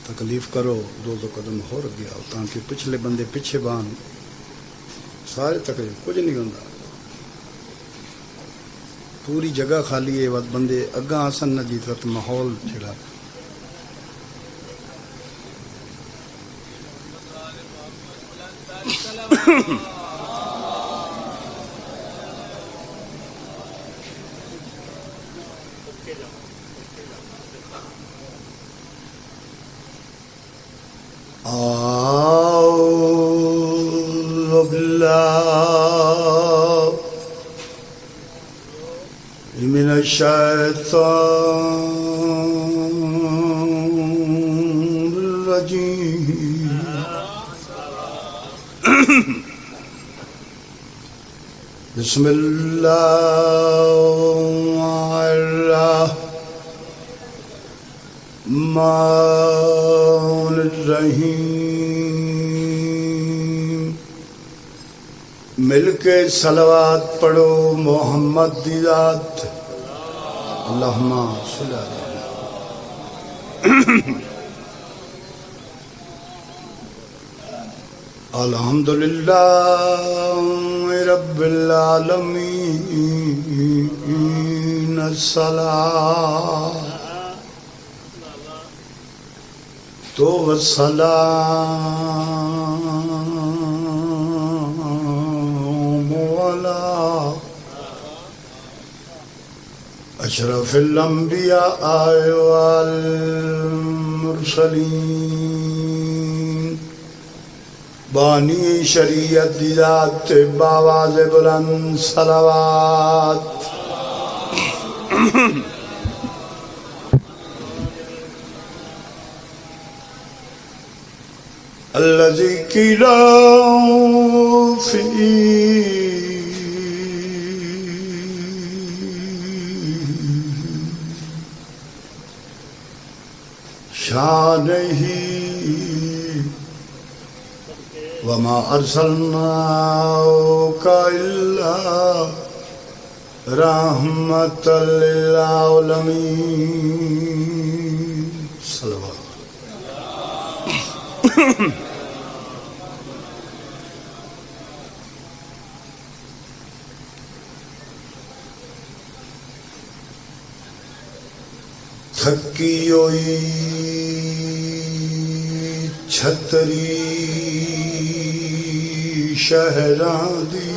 تکلیف کرو دو قدم ہو گیا تاکہ پچھلے بندے پیچھے بان سارے تکلیف کچھ نہیں ہوتا پوری جگہ خالی ہے بندے اگاں آسن نہ جیتا تو ماحول چھڑا أعوذ بالله من الشيطان الرجيم بسم الله الرحمن الرحیم مل کے صلوات پڑھو محمد دی ذات اللہم صلی اللہ الحمدللہ رب العالمین الصلاة تو والسلام علی اشرف الانبیاء والمرسلین بانی شریعت ذات باواز بلند صلوات الذي قيل شانه وما أرسلناك إلا رحمة للعالمين صلوات تھکی ہوئی چھتری شہراں دی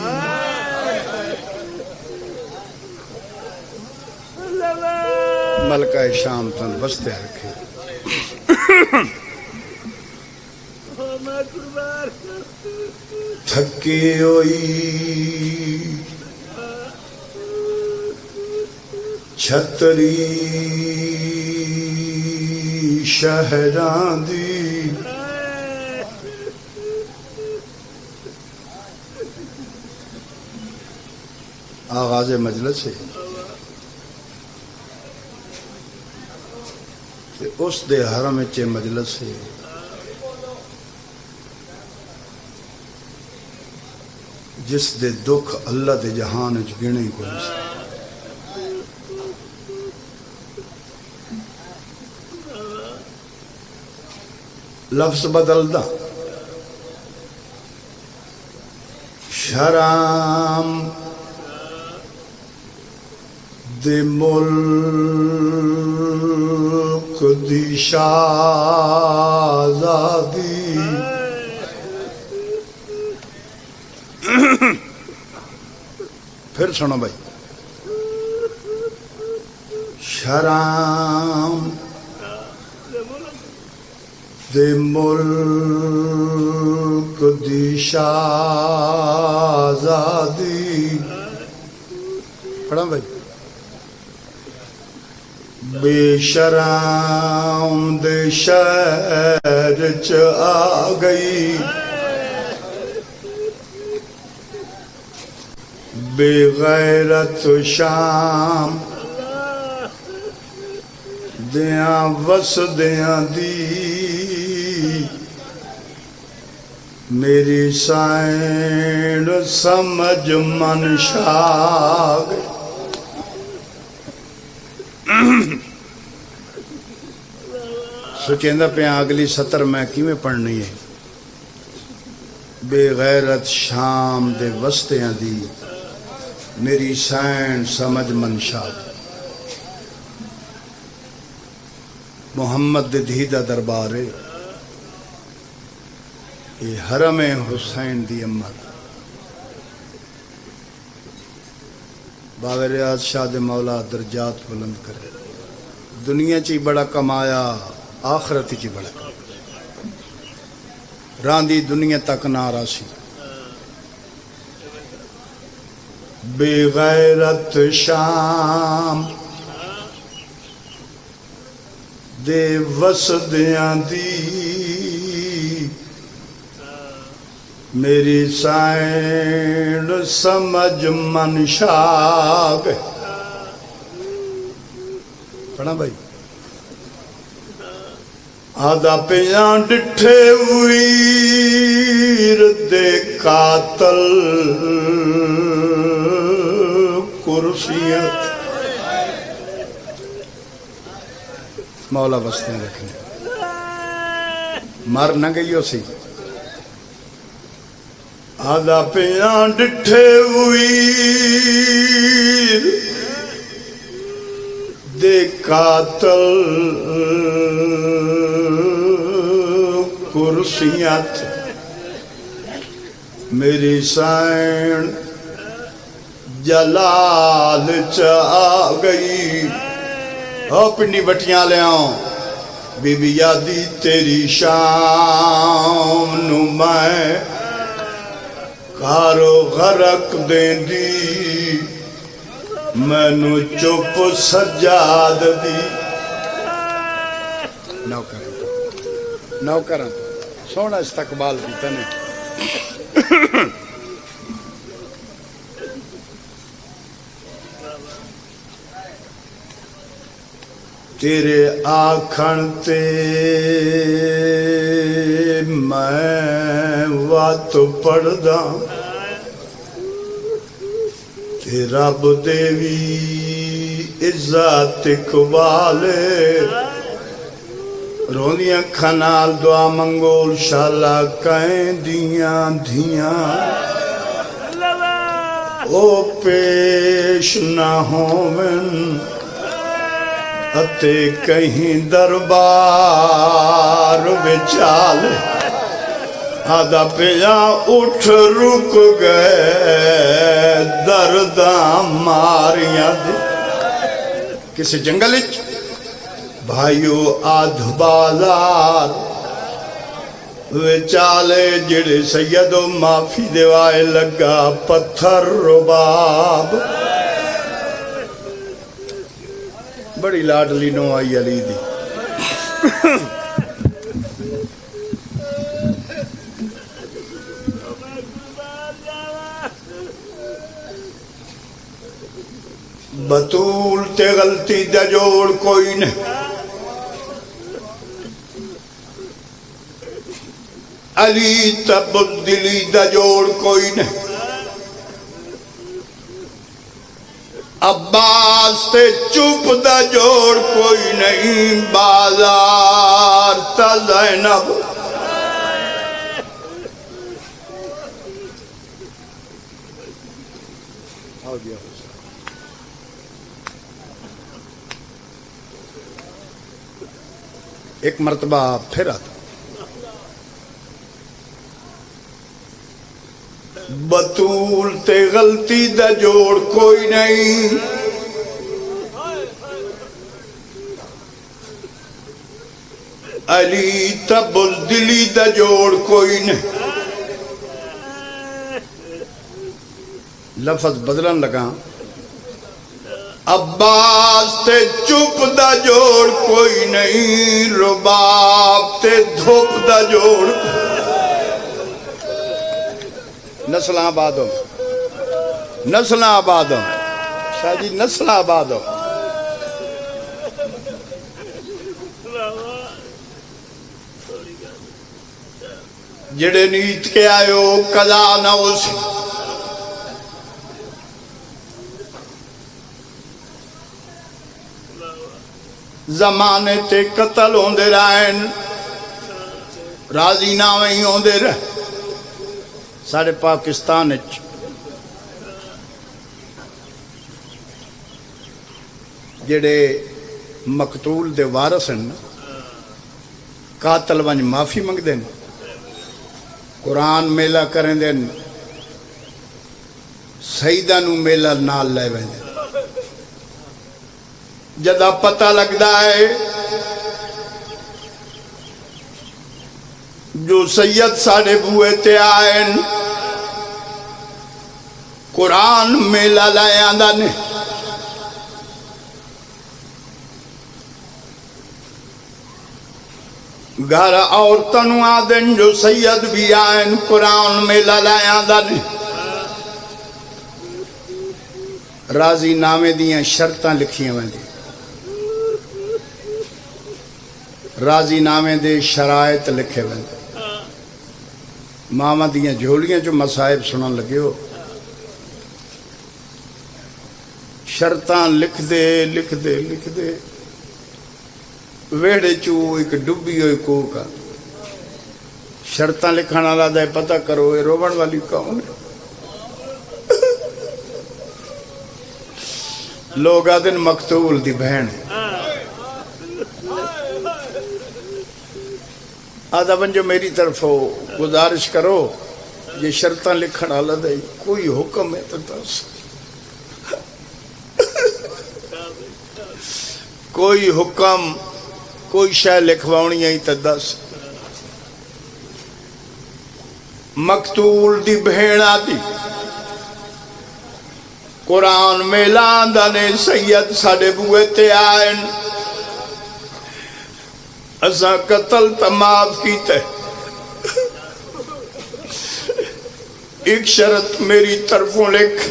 ملکہ شام تن بستے رکھے تھکی ہوئی چھتری شہراں دی آغاز مجلس ہے کہ اس دے حرم چے مجلس ہے جس دے دکھ اللہ دے جہان وچ گنے کوئی سی لفظ بدلدا شرام دے ملک دی شہزادی پھر سنو بھائی شرام دے ملک دی شہزادی پڑھا بھائی بے شرم دے شہر چ آ گئی بے غیرت شام دیاں وسدیاں دی میری سائن سمجھ منشا گئی سوچیندہ پہ اگلی سطر میں کیویں پڑھنی ہے. بے غیرت شام دے وسطیاں دی میری سین سمجھ منشا محمد دے دھی دا دربار ہے یہ حرم حسین دی امت بابا ریاض شاہ دے مولا درجات بلند کرے. دنیا چی بڑا کمایا آخرت چی بڑا کمایا راندی دنیا تک نارا سی. بے غیرت شام دے وسدیاں دی میری سائن سمجھ منشا گئے. پڑھا بھائی. آدھا پیاں ڈٹھے ویر دے قاتل کرسیت مولا بستے رکھنے مر نہ گئی ہو سی. آدھا پیاں ڈٹھے ویر دے قاتل کرسیت میری سائن جلال چا گئی. اپنی بٹیاں لے آؤں بی بی یادی تیری شام نو میں کارو غرق دین دی مینو چپ سجاد دی. نوکر سونا استقبال دیتا نے. تیرے آکھن تے میں وات پڑھدا تے رب دیوی عزت اقبالے روندیاں کھنال دعا منگول شالا کہیں دیاں دھیاں او پیش نہ ہومن اتے کہیں دربار وچال. آدھا پیا اٹھ رک گئے درداں ماریاں دے. کسی جنگل اچ بھائیو آدھ بازار وچالے جڑے سیدو معافی دیوائے لگا پتھر رباب. بڑی لاڈلی نو آئی علی دی. بطول تے غلطی دا جوڑ کوئی نہیں. علی تبدیلی دا جوڑ کوئی نہیں. عباس تے چپ دا جوڑ کوئی نہیں. بازار تا زینب ایک مرتبہ پھر آتا. بطول تے غلطی دا جوڑ کوئی نہیں. علی تا بزدلی دا جوڑ کوئی نہیں. لفظ بدلن لگا. عباس تے چپ دا جوڑ کوئی نہیں. رباب تے دھوپ دا جوڑ نسلہ آباد ہو. نسلہ آباد ہو شاہ جی. نسلہ آباد ہو. جڑے نیت کے آئے ہو قضا نہ ہو سی. زمانے تے قتل ہوندے رہن راضی ناویں ہی ہوندے رہ سارے پاکستان وچ جڑے مقتول دے وارث ہیں قاتل ونج معافی منگ دیں قرآن میلہ کریں دیں سیدہ نو میلہ نال لے ویندے جدا پتہ لگدا ہے جو سید ساڑے بوئے تے آئین قرآن میلہ لائے آندہ نے گھر عورتن آدن جو سید بھی آئین قرآن میلہ لائے آندہ نے راضی نامے دیاں شرطاں لکھیاں ویندی راضی نامے دے شرائط لکھے ویندے ماما دیاں جھولیاں جو مصائب سنن لگے ہو شرطاں لکھ دے ویڑے چو ایک ڈبی ہوئی کوکا شرطاں لکھانا لادا ہے پتہ کرو یہ روبن والی کون ہے لوگ آدن مقتول دی بہن ہے آدھا بنجو میری طرف ہو گزارش کرو یہ شرطاں لکھن آلہ دے کوئی حکم ہے تو دس کوئی حکم کوئی شے لکھواؤنی ہے تو دس مقتول دی بہن آدھی قرآن میں لاندہ نے سید ساڑے بوئے تے آئین ازاں قتل تماف کیتے ایک شرط میری طرفوں لکھ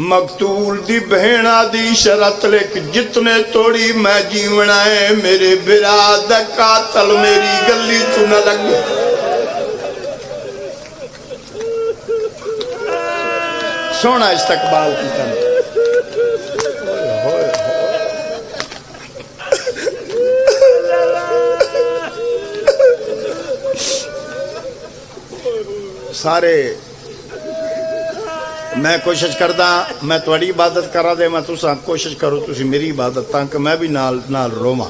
مقتول دی بہنہ دی شرط لکھ جتنے توڑی میں جیونا ہے میرے براد قاتل میری گلی تو نہ لگے سونا استقبال کی طرح سارے میں کوشش کردہ میں تواڈی عبادت کرا دے میں تساں کوشش کرو تسی میری عبادت تاکہ میں بھی نال روما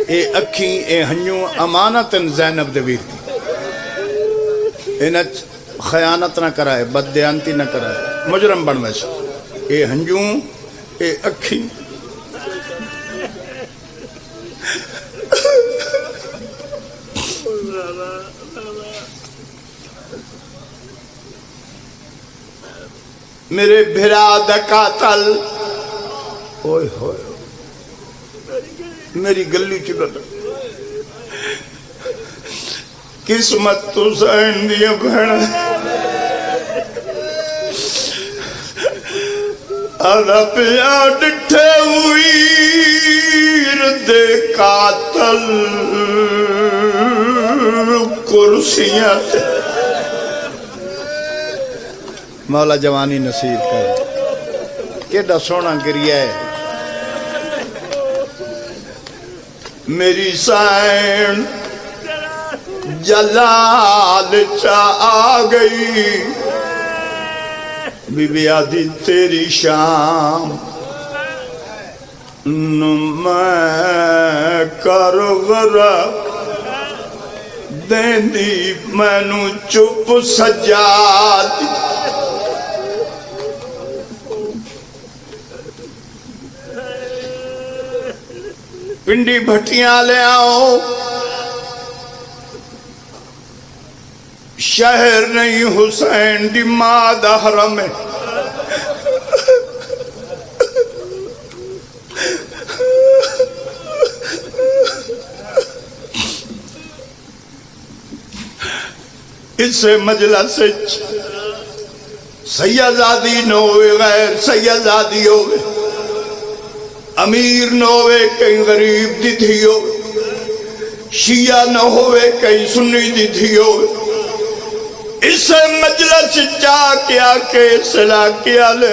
اے اکھیں اے ہنیوں امانت زینب دے ویر دی انہیں خیانت نہ کرائے بددیانتی نہ کرائے مجرم بن ویسے اے ہنجوں اے اکھی میرے بھرا دا قاتل اوئے ہوئے میری گلی چلو قسمت تو سین دیا بہن آدھا پیا ڈٹھے ہوئی دے قاتل کرسیاں مولا جوانی نصیب کر کیڑا سونا گریا ہے میری سائن جلال چا آ گئی بی بی آدھی تیری شام میں کر غرق دین دی میں نو چپ سجاد پنڈی بھٹیاں لے آؤ شہر نہیں حسین دی ماں دا حرم ہے اس مجلس سیدزادی نہ ہوئے غیر سیدزادی ہوئے امیر نہ ہوئے کہیں غریب دی تھی ہوئے شیعہ نہ ہوئے کہیں سنی دی تھی ہوئے اسے مجلس جا کے آ کے سلا کیا لے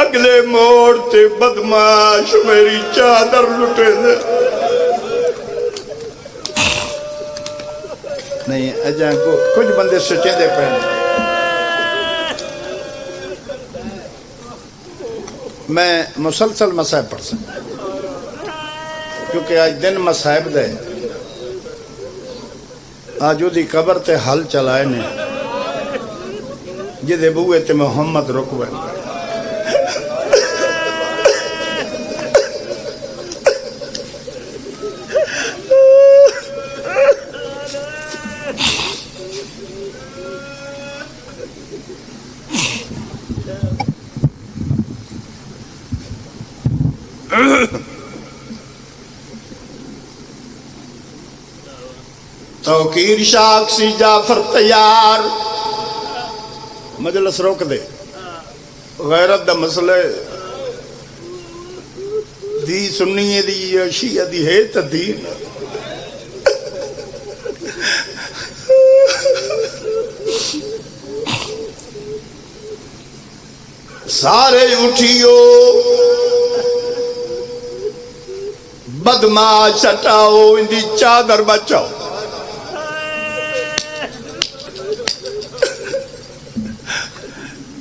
اگلے موڑ تے بدماش میری چادر لٹے دے نہیں اجاں کو کچھ بندے سچے دے پہنے میں مسلسل مسائب پڑھ سکتا کیونکہ آج دن مسائب دے آج دی قبر تے حل چلائے نے جدے بوئے تے محمد رکوے توقیر شاک سی جعفر تیار مجلس روک دے غیرت دا مسئلہ دی سنی دی شیعہ دی ہے تدین سارے اٹھیو بدماش ہٹاؤ ان دی چادر بچاؤ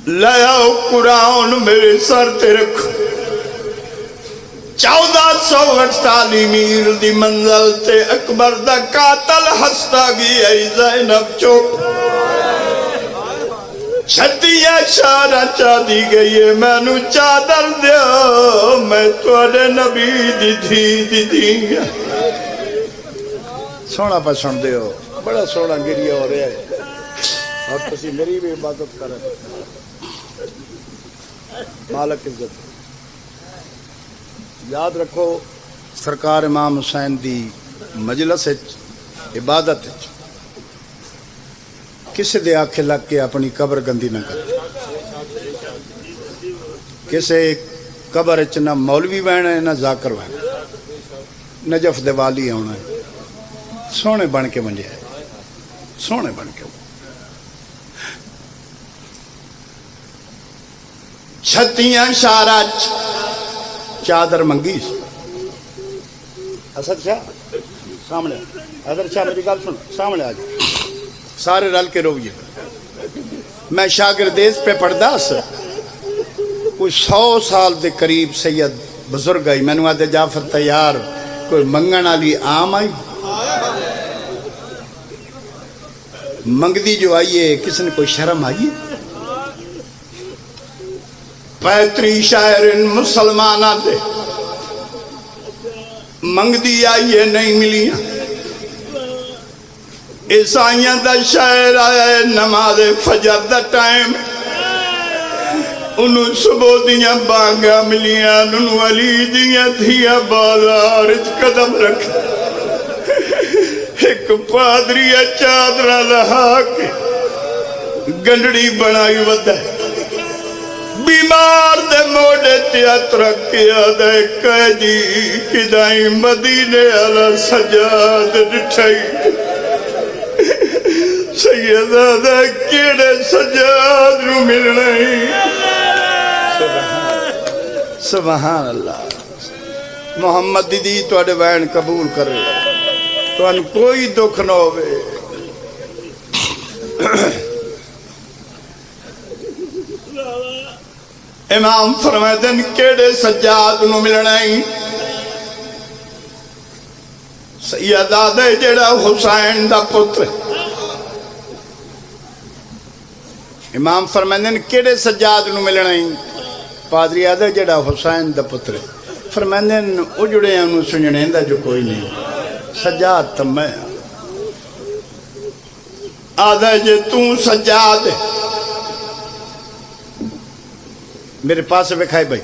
لیاؤ قرآن میرے سر تے رکھو 1448 میل دی منزل تے اکبر دا قاتل ہستا گیا زینب چوک چھتیاں شارہ چاہ دی گئی ہے میں نو چادر دیا میں توڑے نبی دی دیا سونا پسند دے ہو بڑا سونا گریا ہو رہا ہے اور کسی میری بھی عبادت کرے مالک عزت یاد رکھو سرکار امام حسین دی مجلس عبادت کسی دے آنکھیں لگ کے اپنی قبر گندی نہ کر کسی قبر اچ نہ مولوی بہنا ہے نہ ذاکر بہنا نجف دیوالی ہونا ہے سونے بن کے منجے ہے سونے بن کے چھتیاں شارہ چادر منگی اسد شاہ سامنے حضرت شاہ میری گل سن سامنے آ جائے سارے رل کے روئیے میں شاگردیز پہ پڑھدا سا کوئی 100 سال دے قریب سید بزرگ آئی میں نے آدھے جعفر تیار کوئی منگن والی عام آئی منگدی جو آئی ہے کس نے کوئی شرم آئی ہے پیتری شاعر مسلمانہ دے منگدی آئیے نہیں ملیاں عیسائیاں دا شاعر آیا ہے نماز فجر دا ٹائم انہوں صبح دیاں بانگا ملیاں انہوں علی دیاں دھیاں بازار قدم رکھا ایک پادری چادرہ لہا کے گنڈڑی بنائی ودہ بیمار دے موڑے تیات رکھیا دے قیدی کدائی مدینے علا سجاد ڈٹھائی سیدہ دے کیڑے سجاد نو ملنائی سبحان اللہ محمد دی تو اڈے وین قبول کرے تو ان کوئی دکھ نہ ہوئے امام فرمائے دن کیڑے سجاد نو ملنائی سیدہ دے جڑا حسین دا پتر امام فرمائے دن کیڑے سجاد نو ملنائی پادری آدھے جڑا حسین دا پتر فرمائے دن اجڑے انہوں سنجنے دا جو کوئی نہیں سجاد تا میں آدھے جے توں سجاد ہے میرے پاس بکھائی بھائی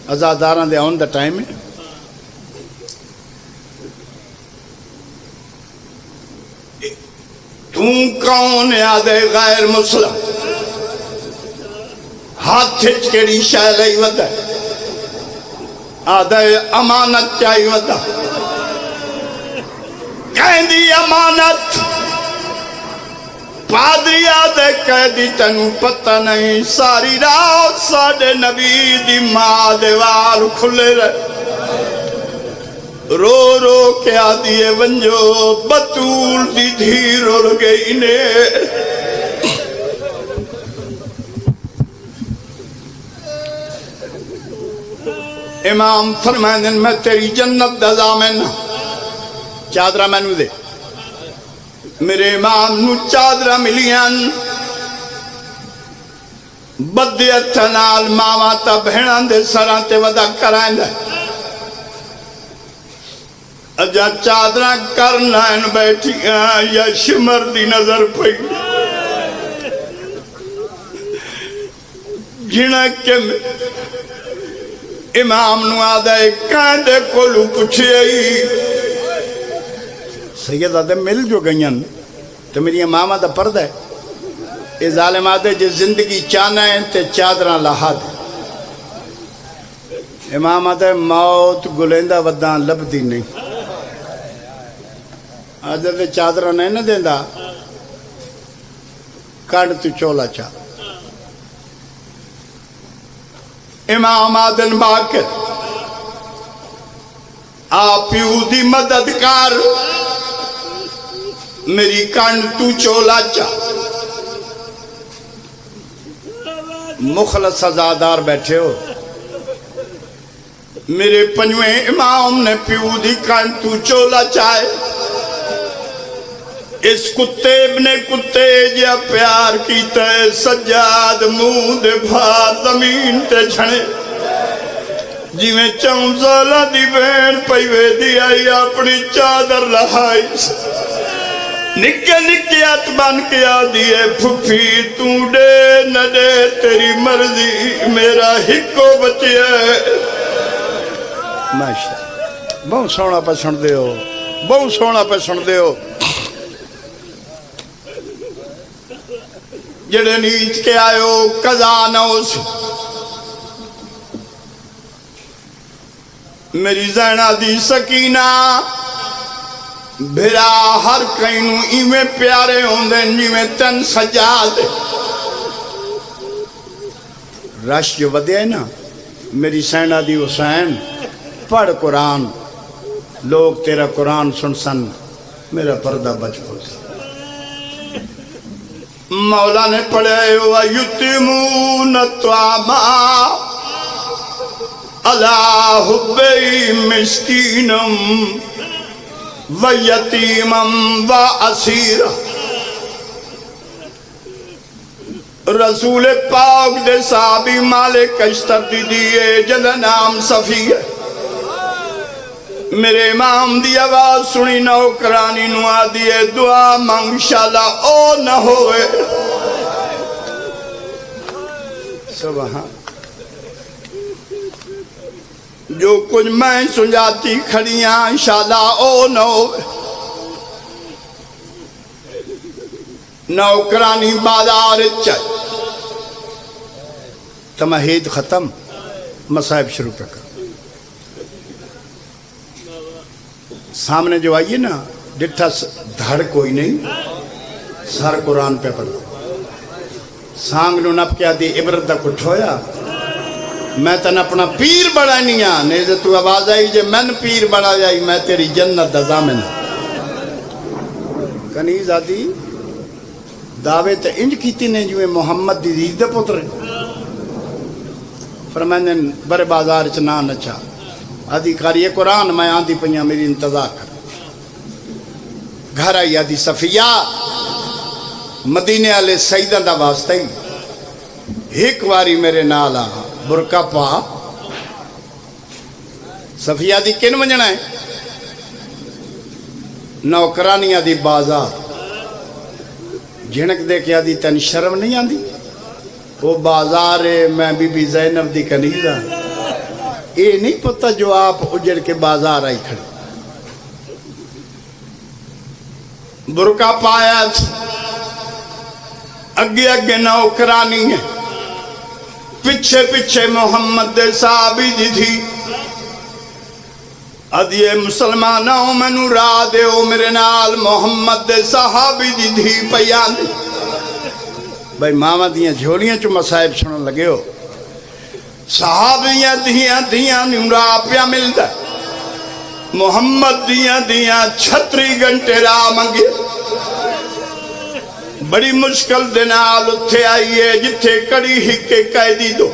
ازاداران دے آن دا ٹائم ہے تم کون آدھے غیر مسلم ہاتھ چھچ کے ریشہ لئی ودا آدھے امانت چاہی ودا کہیں دی امانت پادری آدھے قیدی تینوں پتہ نہیں ساری رات ساڈے نبی دی ماں دے وال کھلے رہے رو رو کے آدھیے ونجو بطول دی دھی رول گئی نے امام فرمائیں میں تیری جنت دا ضامن چادرہ میں نو دے میرے امام نو چادرہ ملیاں بدے اتنال ماما تا بھینان دے سران تے ودا کرائیں دے اجا چادرہ کرنا ان بیٹھی یا شمر دی نظر پئی جنہ کے امام نو آدھے کاندے کولو پچھے آئی سید آدھے مل جو گئین تو میری امام آدھے پرد ہے اے ظالم آدھے جس زندگی چانا ہے تے چادرہ لہا دے امام آدھے موت گلندہ ودان لب دی نہیں آدھے تے چادرہ نہیں نہ دیندہ کاڑ تو چولا چاہ امام آدن باکر آپیو دی مددگار میری کانڈ تو چولا چا مخلص سزادار بیٹھے ہو میرے پنجویں امام نے پیو دی کانڈ تو چولا چاہے اس کتے ابن کتے جیا پیار کیتا ہے سجاد منہ دے بھار زمین تے جھنے جی میں چون سالہ دی بین پہوے دی آئی اپنی چادر لہائی نکے نکے آت بان کے آدھیے پھپھی تو دے نہ دے تیری مرضی میرا ہکو بچے ہے ماشاء بہت سونا پسند دے ہو بہت سونا پسند دے ہو جڑے نیچ کے آئے ہو قضا نہ ہو سی میری زینہ دی سکینہ بھرا ہر کئینوں ایویں پیارے ہوں دیں جیویں تن سجا دے رش جو ودے ہے نا میری زینہ دی حسین پڑھ قرآن لوگ تیرا قرآن سن سن میرا پردہ بچ ہو سی مولا نے پڑھے وَيُتِمُونَ الطَّعَامَ عَلَىٰ حُبِّهِ مِسْكِينًا وَيَتِيمًا وَأَسِيرًا رسول پاک دے صحابی مالک اشتر دی دیئے جنہ نام صفیہ میرے امام دی آواز سنی نوکرانی نوا دیئے دعا مانگ شالا او نہ ہوئے سبحان جو کچھ میں سنجاتی کھڑیاں شالا او نہ ہوئے نوکرانی بازار چاہیے تمہید ختم مصائب شروع کر سامنے جو آئیے نا ڈٹھا دھڑ کوئی نہیں سر قرآن پہ پڑھ سانگ نو نپ کیا دی عبرت دا کٹھویا میں تن اپنا پیر بڑا نہیں ہاں نیزے تو آواز آئی جے من پیر بڑا جائی میں تیری جنت دا ضامن کنیز آدھی دعوے تے انج کیتی نے جو محمد دی دید دے پتر فرمائنے برے بازار چنا نچا آدھی کاری قرآن میں آندھی پنیا میری انتظار کر گھر آئی آدھی صفیہ مدینے والے سیدہ دا واسطہ ہی ایک واری میرے نالا برکا پا صفیہ دی کن منجنا ہے نوکرانی آدھی بازار جھنک دے کے آدھی تن شرم نہیں آدھی وہ بازار ہے میں بی بی زینب دی کنیزہ اے نہیں پتہ جو آپ اجڑ کے بازار آئی کھڑے برکا پایا اگے اگے نوکرانی ہے پچھے پچھے محمد دے صحابی دی تھی ادھیے مسلمانوں میں نو را دے او میرے نال محمد دے صحابی دی تھی پیان دی بھائی ماواں دیاں جھولیاں چ مصائب سنن لگے ہو صحابیاں دیاں نورا پیا ملدا محمد دیاں 36 گھنٹے راہ منگے بڑی مشکل دے نال اتھے آئیے جتھے کڑی ہکے قیدی دو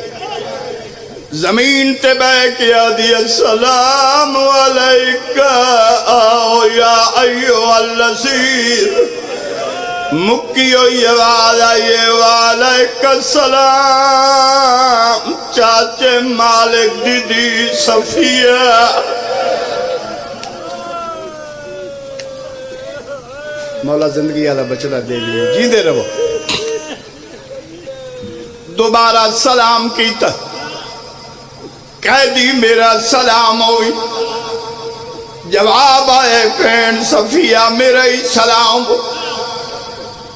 زمین تے بہ کے آدھی السلام علیکہ آؤ یا ایوہ الاسیر مکی ہوئی آواز آئیے وعلیکہ السلام چاچے مالک دیدی صفیہ مولا زندگی آلہ بچڑا دے لیے جیندے رہو دوبارہ سلام کیتا قیدی میرا سلام ہوئی جواب آئے بہن صفیہ میرا ہی سلام ہو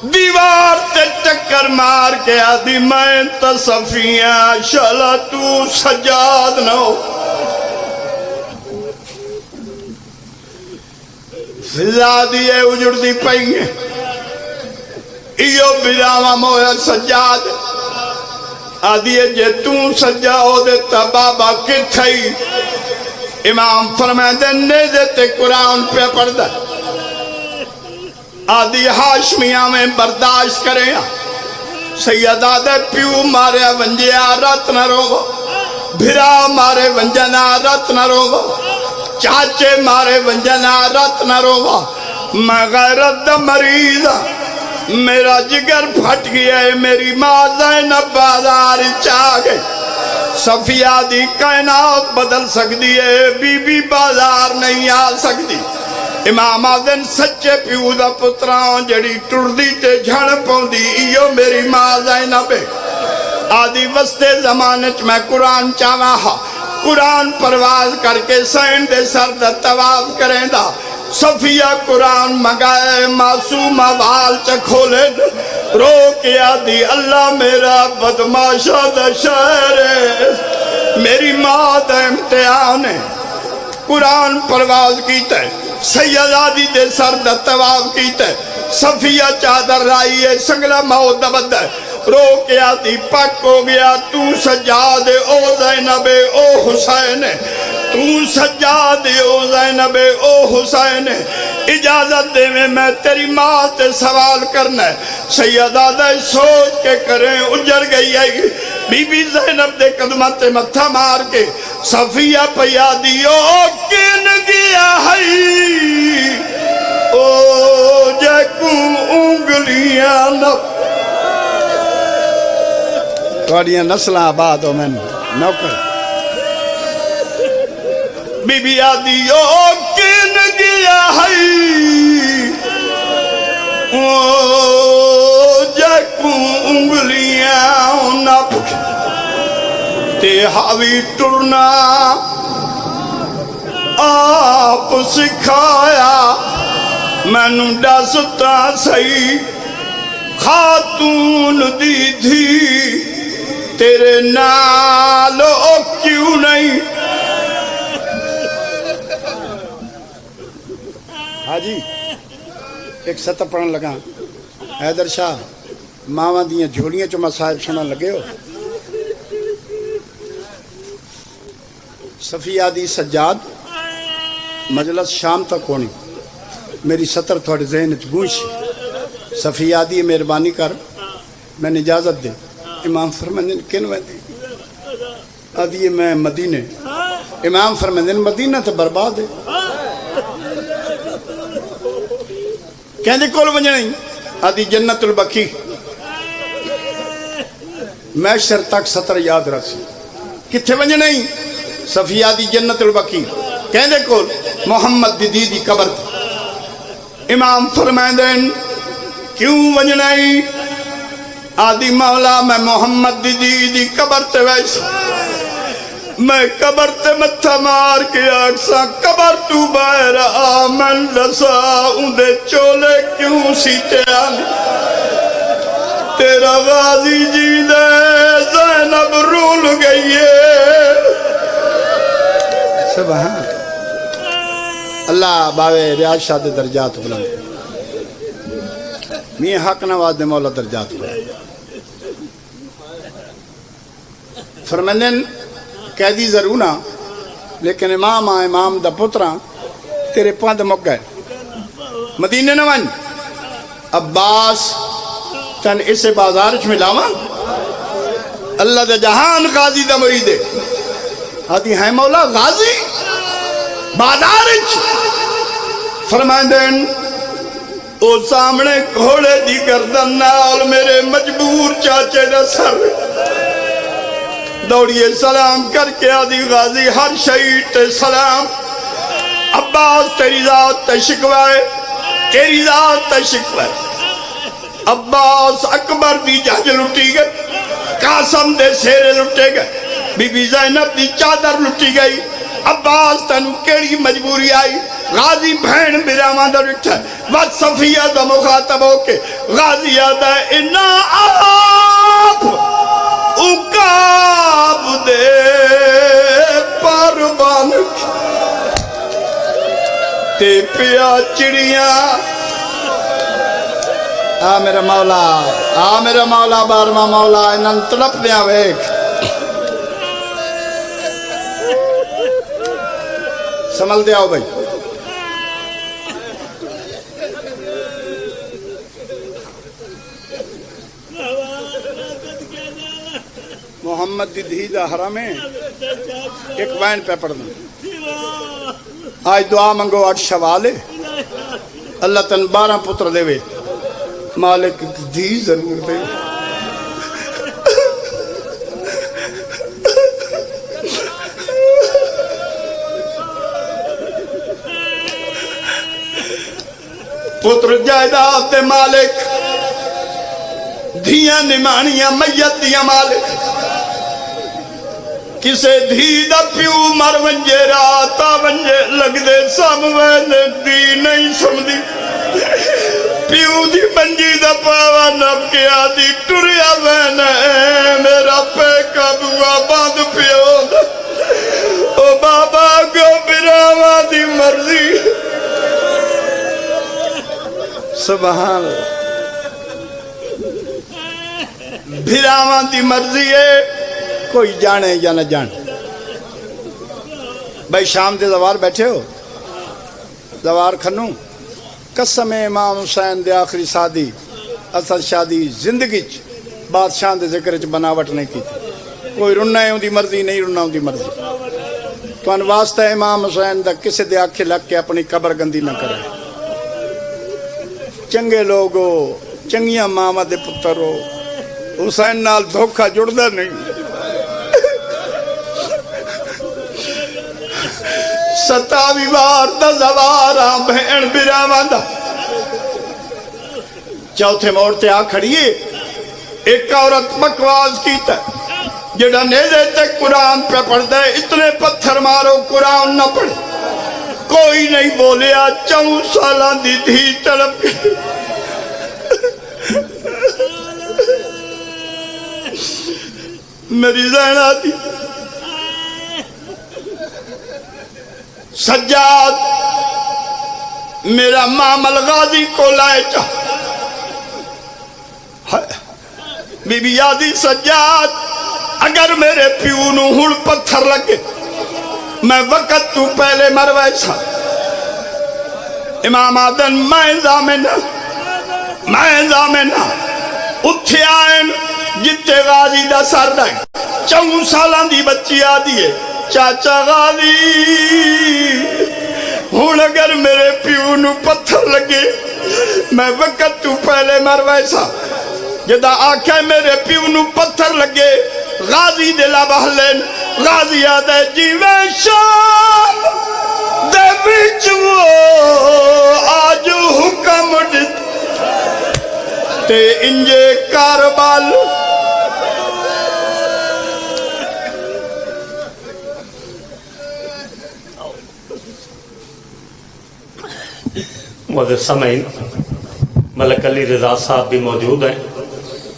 دیوار تے چکر مار کے آدھی میں تا صفیہ شلا تو سجاد نہ ہو فضا دیئے اجڑ دی پئیں ایو براوہ مویا سجاد آدھیے جے توں سجاؤ دیتا بابا کتھائی امام فرمائے دے نیزے تے قرآن پہ پڑھ دے آدھی ہاشمیاں میں برداشت کریں سیدہ دے پیو مارے ونجیا رات نہ روگو بھرا مارے ونجنا رات نہ روگو چاچے مارے ونجنا رات نہ روگو میں غیرت دا مریض میرا جگر پھٹ گیا ہے میری ماں زینب بازار چاہ گئی صفیہ دی کائنات بدل سکتی ہے بی بی بازار نہیں آ سکتی امام آدن سچے پیو دا پتران جڑی ٹردی تے جھڑ پوندی ایو میری ماں زینب آدھی وستے زمانچ میں قرآن چاہاں ہاں قرآن پرواز کر کے سین دے سر دا تواف کریں دا صفیہ قرآن مگائے معصوم آوال چکھولے رو کے آدھی اللہ میرا بدماشا دا شہر ہے میری ماں دا امتحان ہے قرآن پرواز کیتا ہے سید آدھی دے سر دا تواف کیتا ہے صفیہ چادر رائی ہے سنگلہ موت دا بدہ ہے رو کے آدھی پک ہو گیا تو سجاد او زینب او حسین تو سجاد او زینب او حسین اجازت دے میں تیری ماں تے سوال کرنا ہے سیدہ دے سوچ کے کریں اجڑ گئی ہے بی بی زینب دے قدمت متھا مار کے صفیہ پیا دیو کن گیا ہے او جے کو انگلیاں نہ توڑیاں نسلہ آباد ہو میں نوکر بی بی آدھی او کن گیا ہے او جیکوں انگلیاں نہ پکھ تے حاوی ٹرنا آپ سکھایا میں نڈا ستا سہی خاتون دی دھی تیرے نالو کیوں نہیں حاجی ایک سطح پڑھن لگا حیدر شاہ ماواں دیاں جھولیاں چو مصائب سنن لگے ہو صفیہ دی سجاد مجلس شام تک ہونی میری سطر تھوڑے ذہن چ گونج صفیہ دی مہربانی کر میں نے اجازت دے امام فرماندے کن ویندی آدھی میں مدینے امام فرماندے مدینہ تو برباد ہے کہندے کول ونجنی آدھی جنت البقیع محشر تک سطر یاد رکھ سی کتھے ونجنی صفیہ دی جنت البقیع کہندے کول محمد دی دی قبر تھی امام فرماندے کیوں ونجنی آدھی مولا میں محمد دی قبر تے ویسا میں قبر تے متھا مار کے آکسا قبر تو باہر آمن رسا اندے چولے کیوں سیتے آنی تیرا غازی جی دے زینب رول گئی ہے سبحان اللہ باوے ریاض شاہ دے درجات بلند میاں حق نواز دے مولا درجات بلند فرمندن قیدی ضرور نہ لیکن امام آ امام دا پترا تیرے پند مک گئے مدینے نہ ون عباس تن اسے بازار چ ملاوا اللہ دا جہان غازی دا مرید ہے آتی ہے مولا غازی بازار چ فرمائندن او سامنے گھوڑے دی گردن نال میرے مجبور چاچے دا سر دوڑیے سلام کر کے آدھی غازی ہر شہید تے سلام عباس تیری ذات تے شکوائے تیری ذات تے شکوائے عباس اکبر دی جہج لٹی گئی قاسم دے سیرے لٹے گئے بی بی زینب دی چادر لٹی گئی عباس تنو کیڑی مجبوری آئی غازی بھین برامان دا رٹھا وقت صفیہ دا مخاطب ہو کے غازی آدھا ہے انا آپ اکاب دے پاربان تے پیا چڑیاں میرا مولا بارما مولا انہاں تڑپ دیا ویک سمجھ دیا ہو بھائی محمد دی دھی دا حرم ہے ایک وین پہ پڑھنا آج دعا منگو 8 شوال اللہ تن 12 پتر دے وے مالک دھی ضرور دے پتر جائیداد دے مالک دھیاں نمانیاں میت دیاں مالک کسے دھی دا پیو مر ونجے راتا ونجے لگ دے ساموین دی نہیں سمدی پیو دی منجی دا پاوا نب کے آدھی ٹریا وین میرا پیکا بوا باندھ پیو او بابا گو براوا دی مرضی سبحان بھراواں دی مرضی ہے کوئی جانے یا نہ جانے بھائی شام دے زوار بیٹھے ہو زوار کھنو قسم امام حسین دے آخری سادی اصل شادی زندگی چ بادشاہ دے ذکر چ بناوٹ نہیں کی کوئی رننا ہے ان دی مرضی نہیں رننا ان دی مرضی تو ان واسطہ امام حسین دا کسے دے آنکھیں لگ کے اپنی قبر گندی نہ کرے چنگے لوگو چنگیاں ماما دے پتر ہو حسین نال دھوکہ جڑدا نہیں ستاوی بار دا زوارا بہن براواں دا چوتھے موڑ تے آ کھڑیے ایک عورت بکواس کیتا ہے جڑا نیزے تے قرآن پہ پڑھ دے اتنے پتھر مارو قرآن نہ پڑھ کوئی نہیں بولیا 4 سالہ دی تھی تڑپ گئی میری زینہ دی سجاد میرا مامل غازی کو لائے چاہ بی بی یادی سجاد اگر میرے پیو نو ہڑ پتھر لگے میں وقت تو پہلے مر ویسا امام آدن میں زامنہ اتھے آئین جتے غازی دا سر ڈائیں 4 سالان دی بچی آدھی ہے چاچا غازی ہون اگر میرے پیو نو پتھر لگے میں وقت تو پہلے مر ویسا جدا آکھے میرے پیو نو پتھر لگے غازی دلا بہلین غازی آدھے جیوے شام دے بیچ وہ آج حکم دیت تے انجے کاربال معزز سامعین ملک علی رضا صاحب بھی موجود ہیں